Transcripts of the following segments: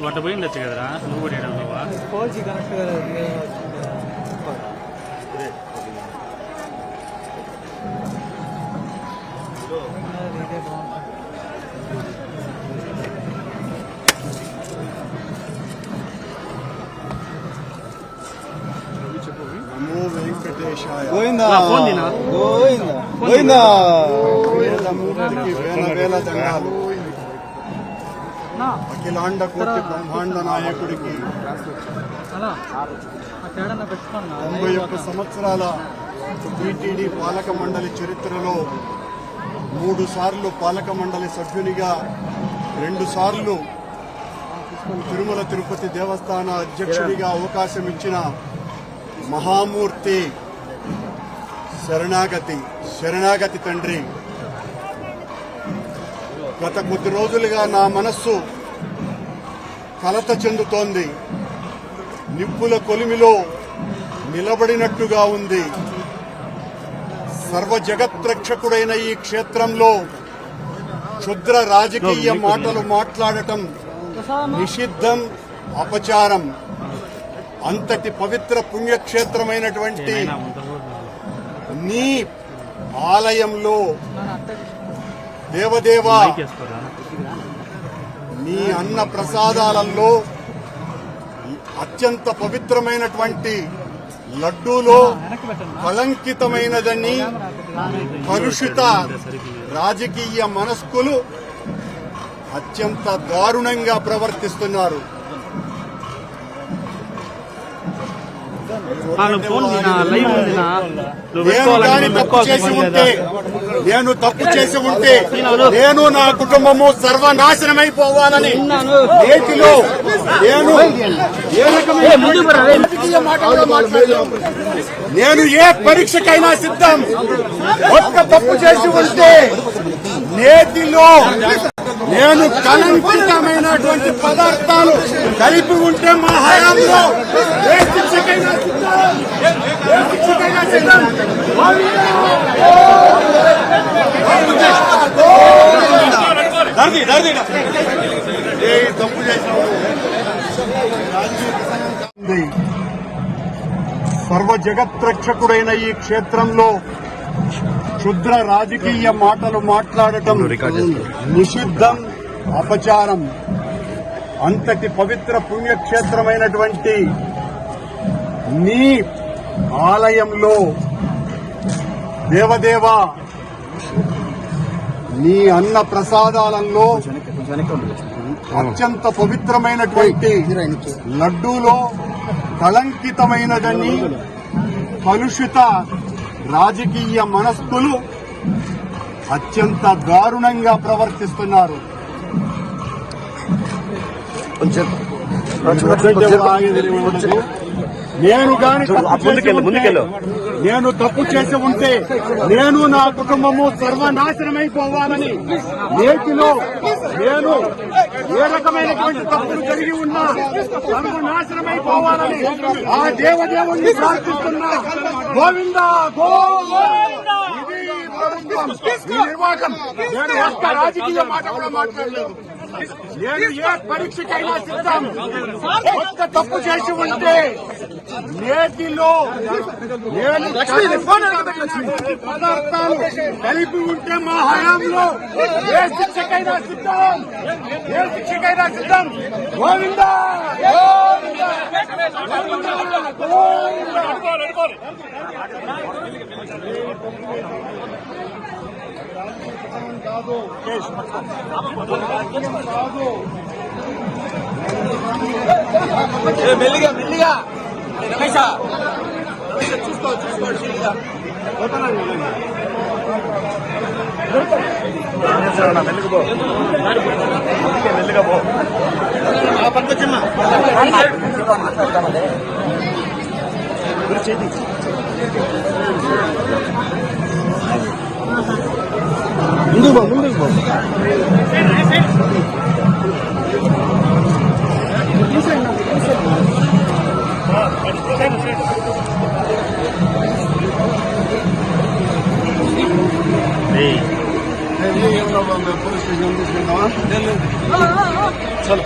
బట్ట పోయింది వచ్చి కదరా నువ్వు కూడా నువ్వా పోల్చి కనెక్ట్ గోవిందా గోవిందా గోవిందా మూర్తికి వేల వేల దండాలు. అఖిలాండ కోటి బ్రహ్మాండ నాయకుడికి 91 సంవత్సరాల టీటీడీ పాలక మండలి చరిత్రలో 3 సార్లు పాలక మండలి సభ్యునిగా, 2 సార్లు తిరుమల తిరుపతి దేవస్థాన అధ్యక్షుడిగా అవకాశం ఇచ్చిన మహామూర్తి శరణాగతి తండ్రి. గత కొద్ది రోజులుగా నా మనస్సు కలత చెందుతోంది. నిప్పుల కొలిమిలో నిలబడినట్టుగా ఉంది. సర్వ జగత్రక్షకుడైన ఈ క్షేత్రంలో క్షుద్ర రాజకీయ మాటలు మాట్లాడటం నిషిద్ధం, అపచారం. అంతటి పవిత్ర పుణ్యక్షేత్రమైనటువంటి నీ ఆలయంలో దేవదేవా నీ అన్న ప్రసాదాలలో అత్యంత పవిత్రమైనటువంటి లడ్డూలో కళంకితమైనదని కలుషిత రాజకీయ మనస్కులు అత్యంత దారుణంగా ప్రవర్తిస్తున్నారు. నేను తప్పు చేసి ఉంటే నేను నా కుటుంబము సర్వనాశనమైపోవాలని నేటిలో నేను ఏ పరీక్షకైనా సిద్ధం. ఒక్క తప్పు చేసి ఉంటే నేటిలో నేను కళంకితమైనటువంటి పదార్థాలు కలిపి ఉంటే మా హయాంలో ఏ శిక్షకైనా సిద్ధం. తప్పు సర్వ జగత్రక్షకుడైన ఈ క్షేత్రంలో క్షుద్ర రాజకీయ మాటలు మాట్లాడటం నిషిద్ధం, అపచారం. అంతటి పవిత్ర పుణ్యక్షేత్రమైనటువంటి నీ ఆలయంలో దేవదేవా నీ అన్న ప్రసాదాలలో అత్యంత పవిత్రమైనటువంటి లడ్డూలో కళంకితమైనదని కలుషిత రాజకీయ మనస్కులు అత్యంత దారుణంగా ప్రవర్తిస్తున్నారు. నేను తప్పు చేసి ఉంటే నేను నా కుటుంబము సర్వనాశనమైపోవాలని నేటిలో నేను ఏ రకమైనటువంటి తప్పులు కలిగి ఉన్నా సర్వనాశనమైపోవాలని ఆ దేవదేవుణ్ణి ప్రార్థిస్తున్నా. గోవిందా గోవిందా. ఈ నిర్వాహకం నేను ఒక్క రాజకీయ మాట కూడా మాట్లాడలేదు. నేను ఏ పరీక్షకైనా సిద్ధం. ఒక్క తప్పు చేసి ఉంటే నేటిలో నేను పదార్థాలు కలిపి ఉంటే మా హయాంలో ఏ శిక్షకైనా సిద్ధం. గోవిందా మెల్లిగా రమేష చూసుకో మెల్లిగా పో పంపించమ్మా. ముందుకు పో. పోలీస్ స్టేషన్ తీసుకుందామా? చలో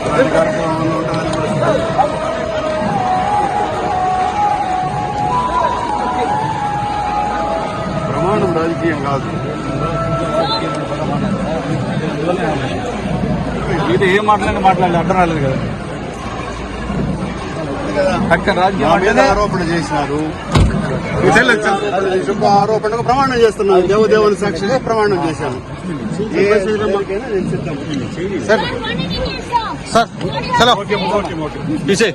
ఇలాంటి కార్యక్రమంలో ఉంటుందని కూడా ప్రమాణం రాజకీయం కాదు. ఇది ఏం మాట్లాడలేదు అర్థం రాలేదు కదా. మా మీద ఆరోపణ చేసినారు. శుభ ఆరోపణకు ప్రమాణం చేస్తున్నాను. దేవదేవుని సాక్షిగా ప్రమాణం చేశాను. ఏ శ్రీరామకైనా నేను సిద్ధం. సార్ చలో తీసే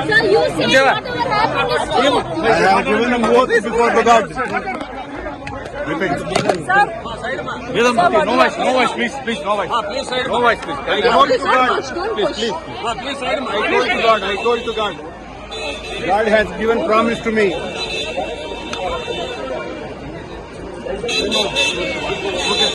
Sir, you say whatever happened is true. I have given an oath before the God. Sir, No voice, please, no voice. No voice, please. don't push, don't push. I told to God. God has given promise to me.